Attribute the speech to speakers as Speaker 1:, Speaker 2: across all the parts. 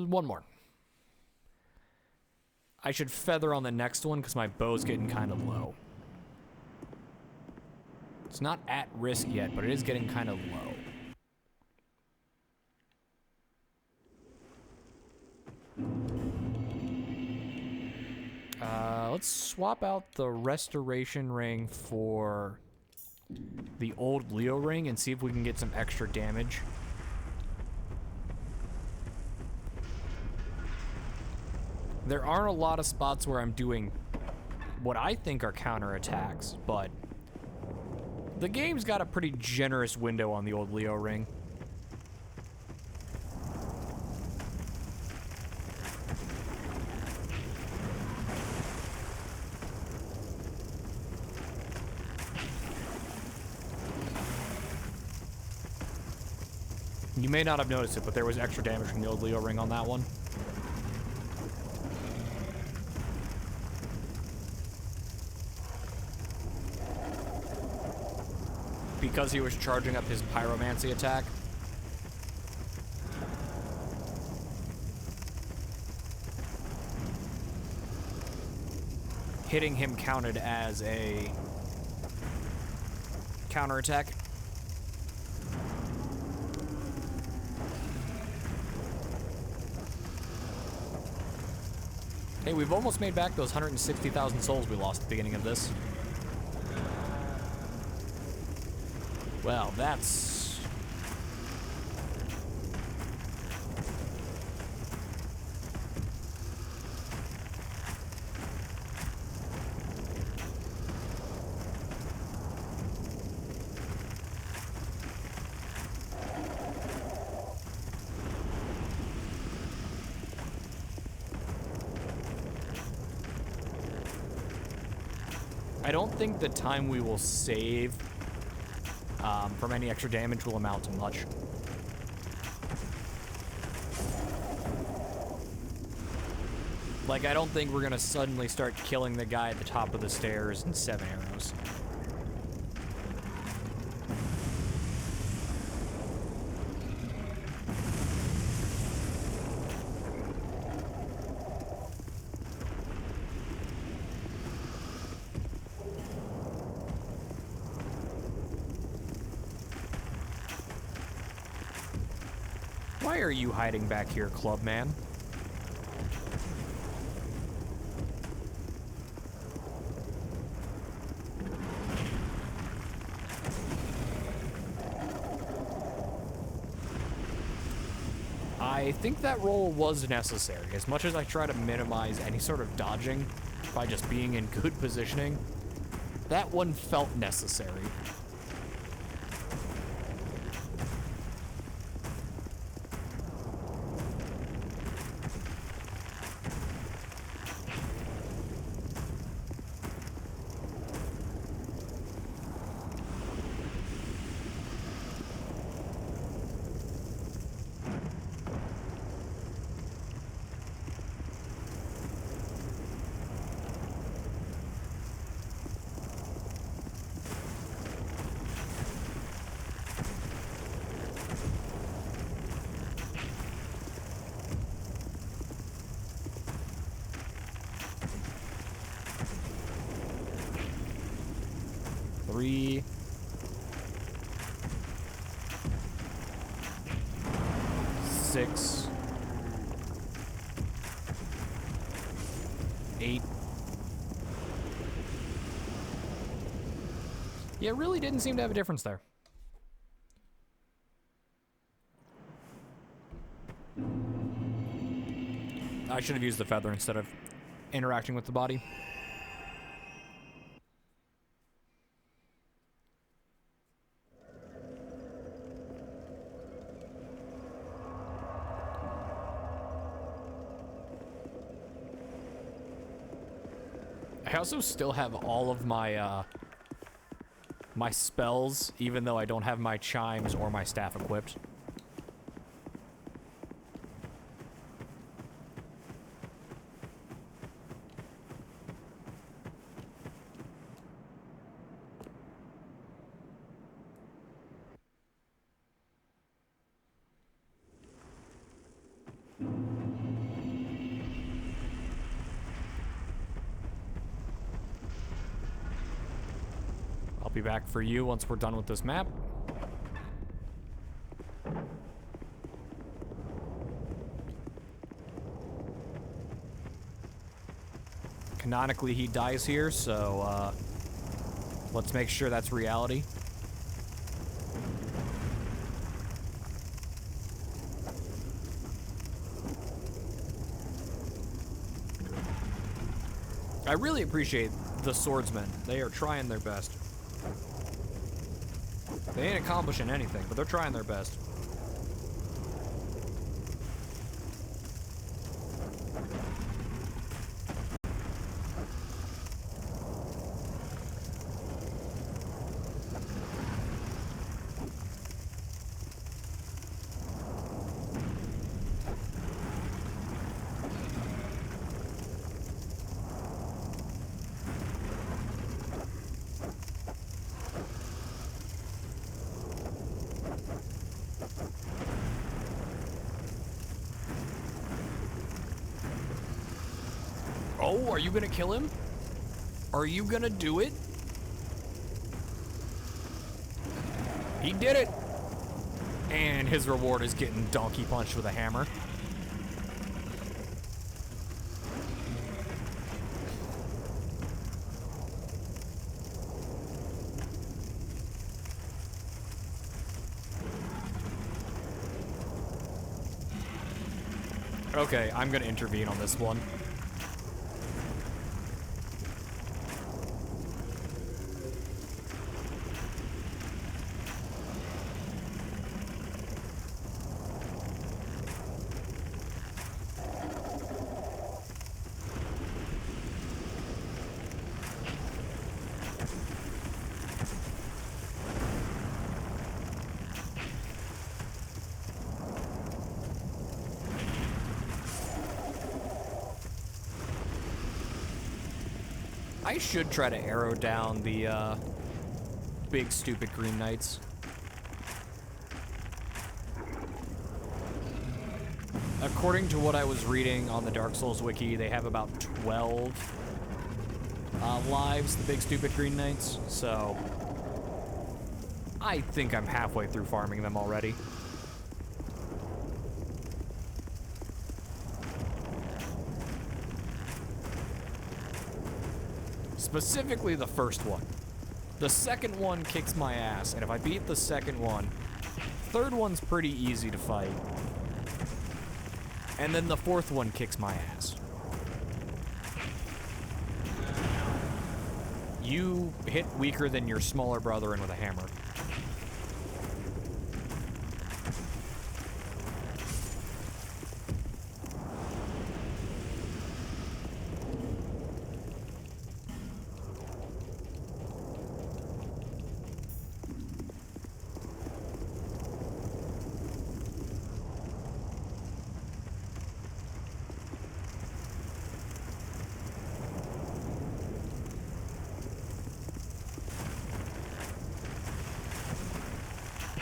Speaker 1: One more. I should feather on the next one because my bow's getting kind of low. It's not at risk yet, but it is getting kind of low. Let's swap out the restoration ring for the old Leo ring and see if we can get some extra damage. There aren't a lot of spots where I'm doing what I think are counterattacks, but the game's got a pretty generous window on the old Leo ring. You may not have noticed it, but there was extra damage from the old Leo ring on that one. Because he was charging up his pyromancy attack. Hitting him counted as a counterattack. Hey, we've almost made back those 160,000 souls we lost at the beginning of this. Well, that's... I don't think the time we will save from any extra damage will amount to much. Like, I don't think we're gonna suddenly start killing the guy at the top of the stairs in 7 arrows. Why are you hiding back here, Clubman? I think that roll was necessary. As much as I try to minimize any sort of dodging by just being in good positioning, that one felt necessary. Three. 6. 8. Yeah, it really didn't seem to have a difference there. I should have used the feather instead of interacting with the body. I also still have all of my my spells, even though I don't have my chimes or my staff equipped. be back for you once we're done with this map. Canonically, he dies here, so let's make sure that's reality. I really appreciate the swordsmen. They are trying their best. They ain't accomplishing anything, but they're trying their best. Oh, are you gonna kill him? Are you gonna do it? He did it! And his reward is getting donkey punched with a hammer. Okay, I'm gonna intervene on this one. I should try to arrow down the big stupid green knights. According to what I was reading on the Dark Souls wiki, they have about 12 lives, the big stupid green knights, so I think I'm halfway through farming them already. Specifically the first one. The second one kicks my ass, and if I beat the second one, third one's pretty easy to fight. And then the fourth one kicks my ass. You hit weaker than your smaller brethren with a hammer.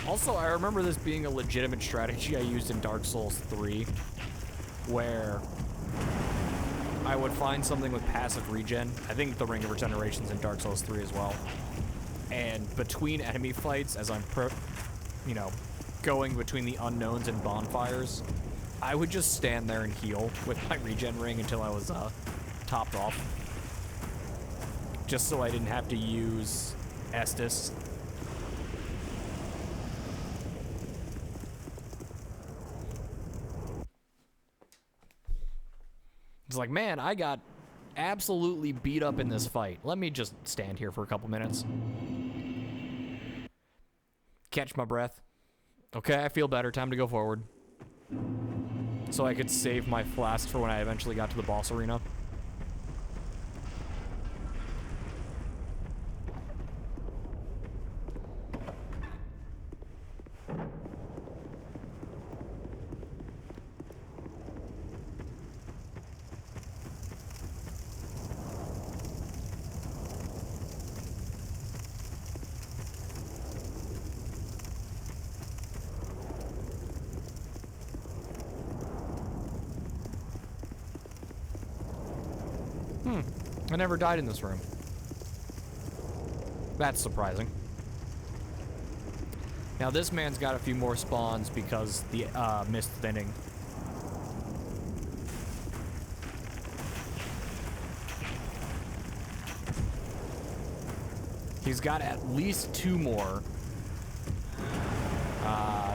Speaker 1: Also, I remember this being a legitimate strategy I used in Dark Souls 3, where I would find something with passive regen. I think the Ring of Regeneration's in Dark Souls 3 as well. And between enemy fights, as I'm, going between the unknowns and bonfires, I would just stand there and heal with my regen ring until I was topped off. Just so I didn't have to use Estus. It's like, man, I got absolutely beat up in this fight. Let me just stand here for a couple minutes. Catch my breath. Okay, I feel better. Time to go forward. So I could save my flasks for when I eventually got to the boss arena. I never died in this room. That's surprising. Now this man's got a few more spawns because the mist thinning. He's got at least 2 more.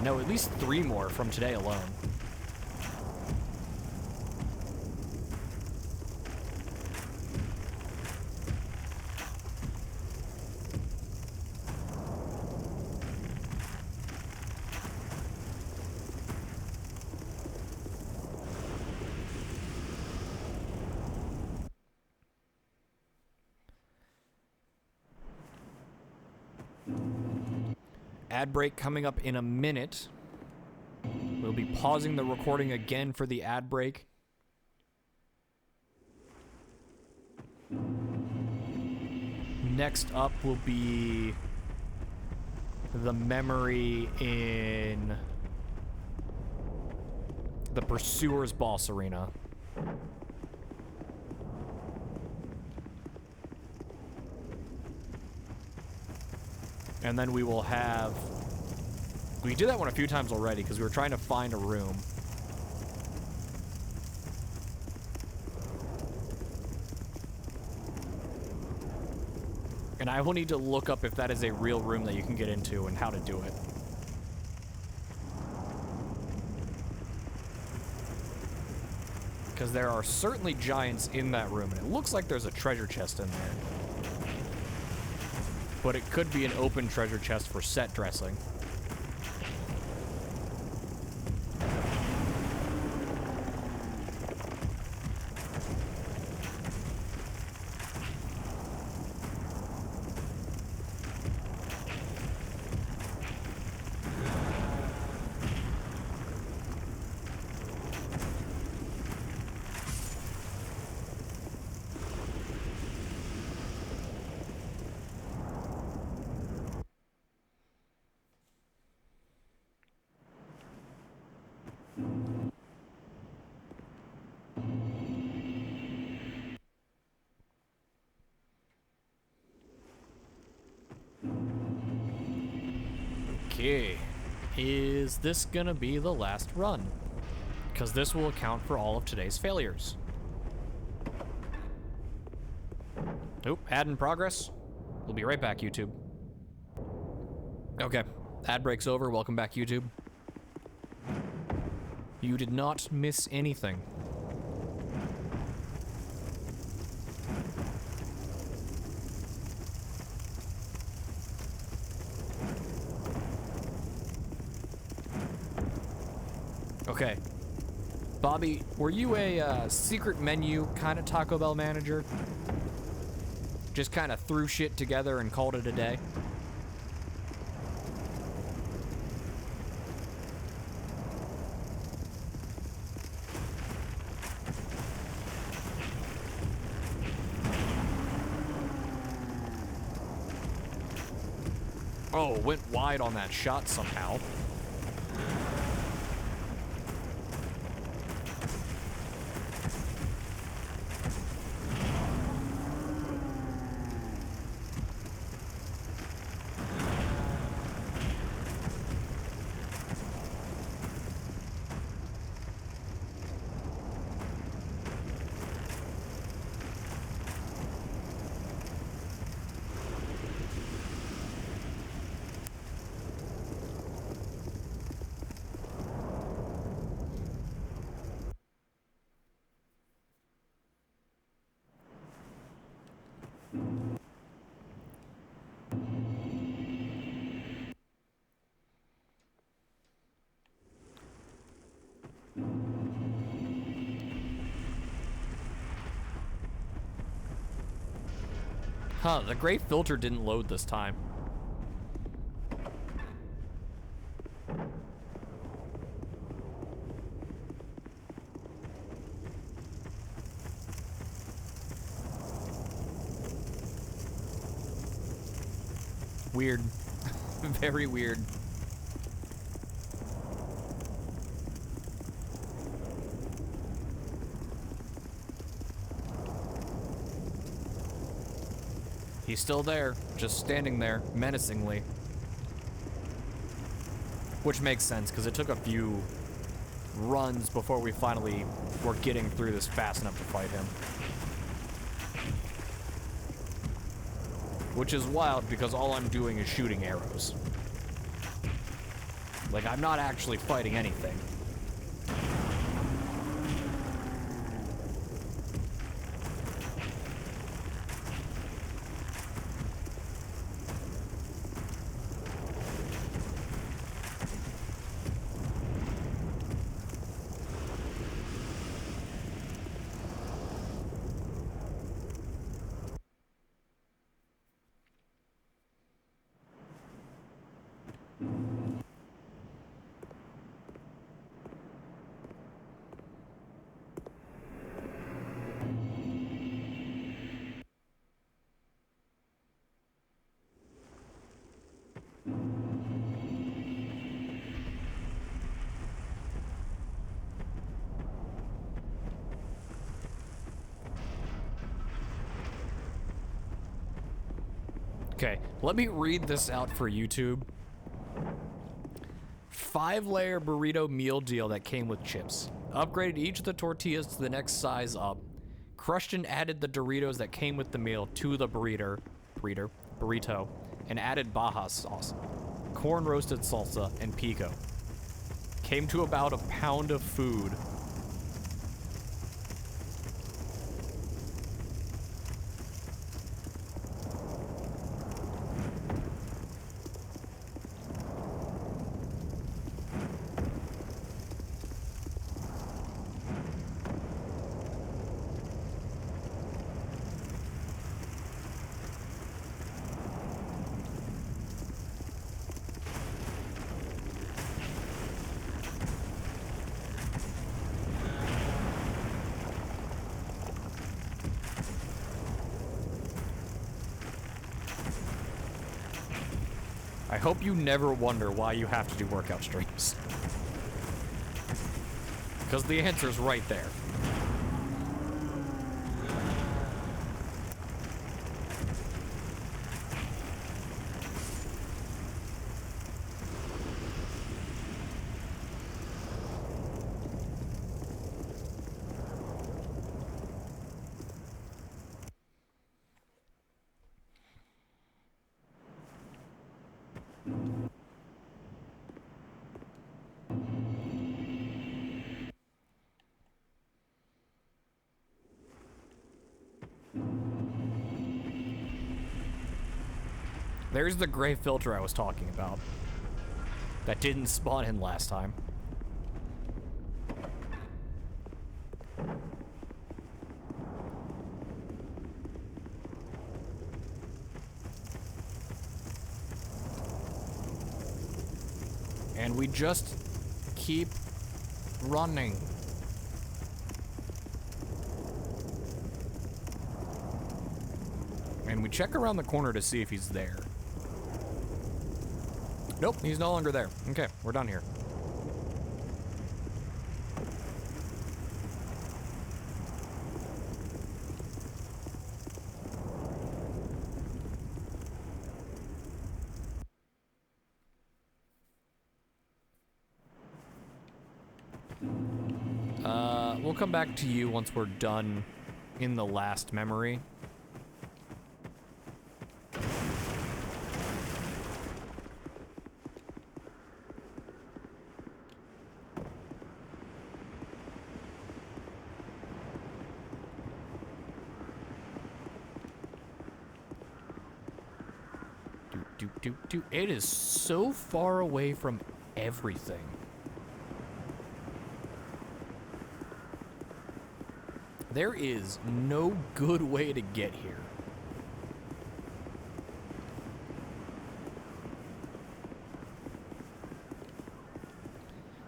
Speaker 1: No, at least 3 more from today alone. Ad break coming up in a minute. We'll be pausing the recording again for the ad break. Next up will be the memory in the Pursuer's Boss Arena. And then we will have... We did that one a few times already because we were trying to find a room. And I will need to look up if that is a real room that you can get into and how to do it. Because there are certainly giants in that room, and it looks like there's a treasure chest in there. But it could be an open treasure chest for set dressing. Okay, is this gonna be the last run? Because this will account for all of today's failures. Nope, ad in progress. We'll be right back, YouTube. Okay, ad break's over. Welcome back, YouTube. You did not miss anything. Okay. Bobby, were you a secret menu kind of Taco Bell manager? Just kind of threw shit together and called it a day? Oh, went wide on that shot somehow. Huh, the gray filter didn't load this time. Weird. Very weird. He's still there, just standing there, menacingly. Which makes sense, because it took a few runs before we finally were getting through this fast enough to fight him. Which is wild, because all I'm doing is shooting arrows. Like, I'm not actually fighting anything. Okay, let me read this out for YouTube. 5-layer burrito meal deal that came with chips. Upgraded each of the tortillas to the next size up. Crushed and added the Doritos that came with the meal to the burrito, and added Baja sauce, corn roasted salsa, and pico. Came to about a pound of food. I hope you never wonder why you have to do workout streams. Because the answer's right there. There's the gray filter I was talking about. That didn't spawn in last time. And we just keep running. And we check around the corner to see if he's there. Nope, he's no longer there. Okay, we're done here. We'll come back to you once we're done in the last memory. It is so far away from everything. There is no good way to get here.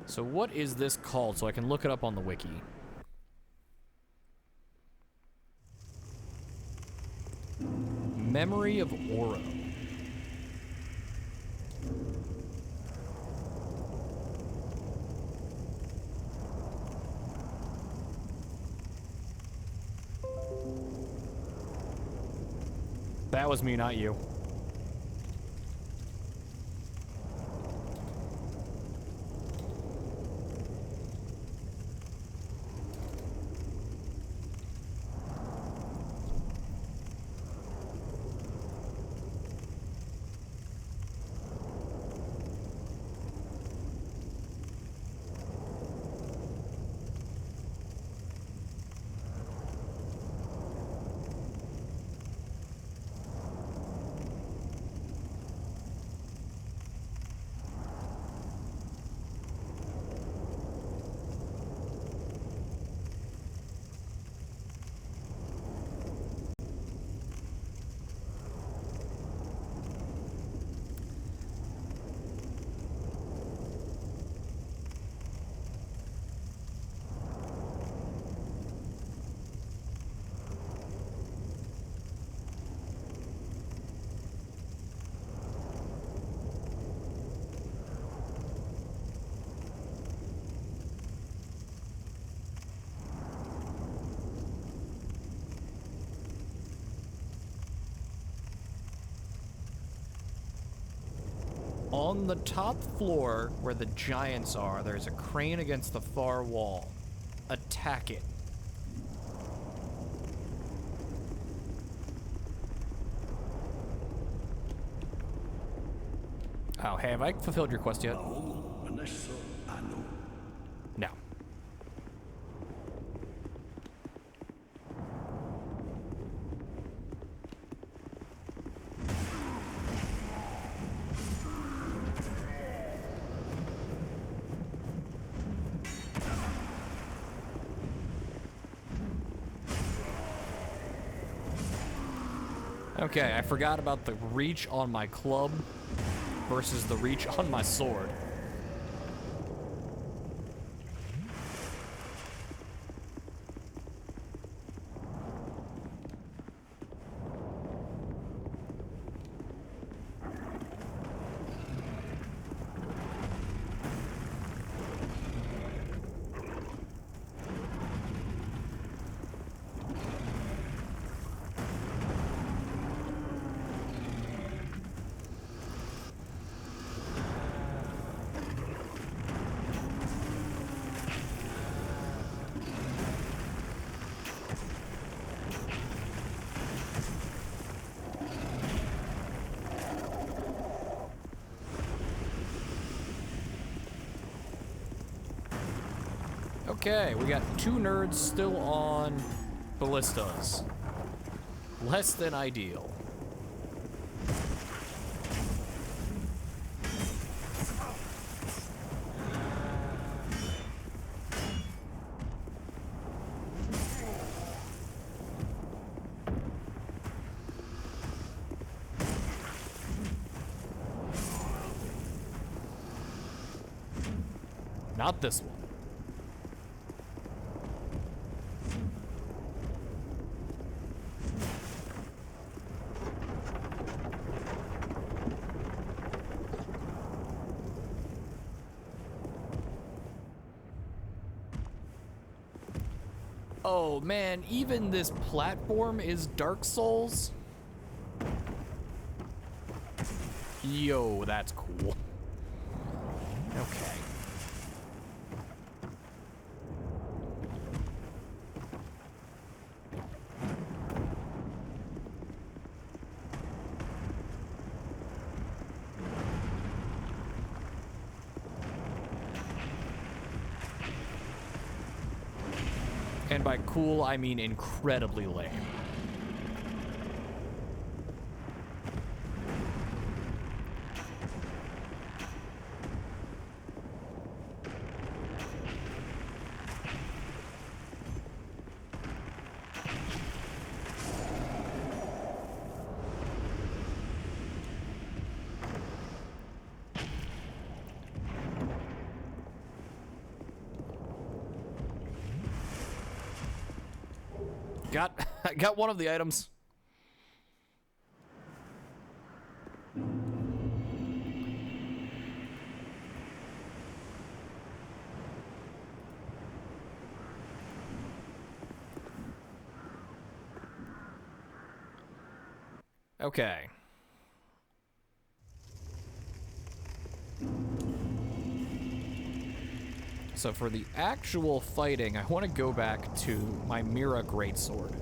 Speaker 1: So what is this called so I can look it up on the wiki? Memory of Oro. That was me, not you. On the top floor, where the giants are, there's a crane against the far wall. Attack it. Oh, hey, have I fulfilled your quest yet? No. Okay, I forgot about the reach on my club versus the reach on my sword. Okay, we got 2 nerds still on ballistas. Less than ideal. Not this one. Oh man, even this platform is Dark Souls? Yo, that's cool. Okay. And by cool, I mean incredibly lame. Got one of the items. Okay. So for the actual fighting, I want to go back to my Mira Greatsword.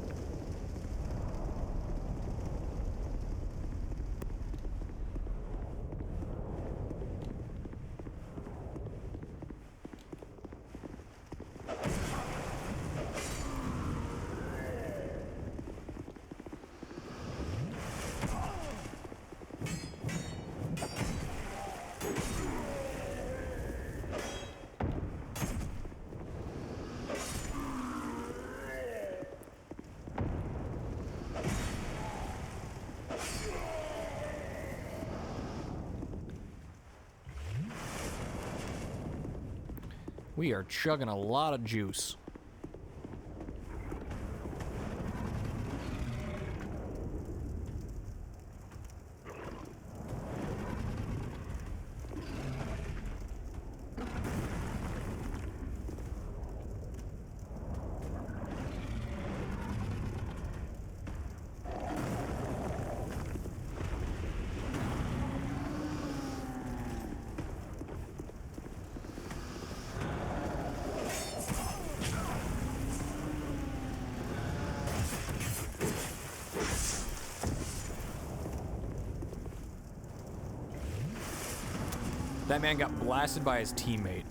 Speaker 1: We are chugging a lot of juice. That man got blasted by his teammate.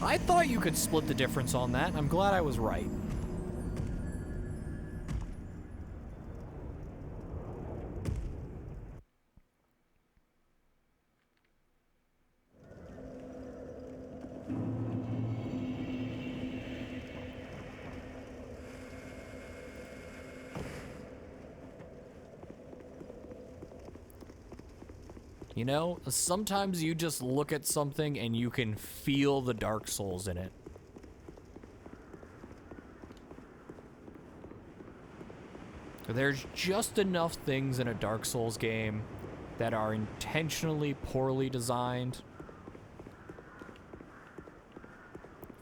Speaker 1: I thought you could split the difference on that. I'm glad I was right. You know, sometimes you just look at something and you can feel the Dark Souls in it. There's just enough things in a Dark Souls game that are intentionally poorly designed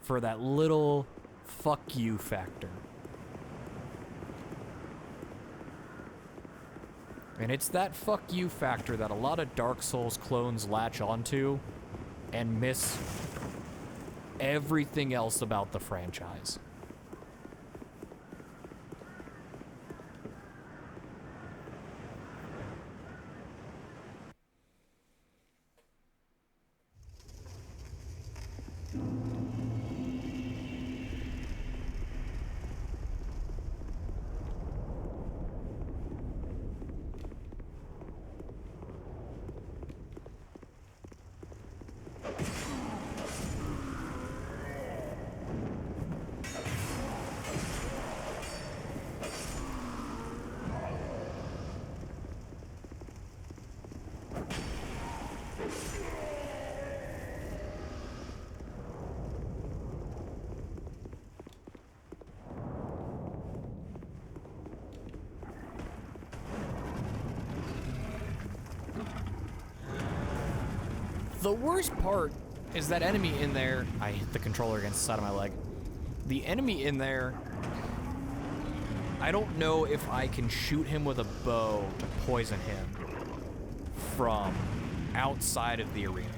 Speaker 1: for that little fuck you factor. And it's that fuck you factor that a lot of Dark Souls clones latch onto and miss everything else about the franchise. The worst part is that enemy in there. I hit the controller against the side of my leg. The enemy in there, I don't know if I can shoot him with a bow to poison him from outside of the arena.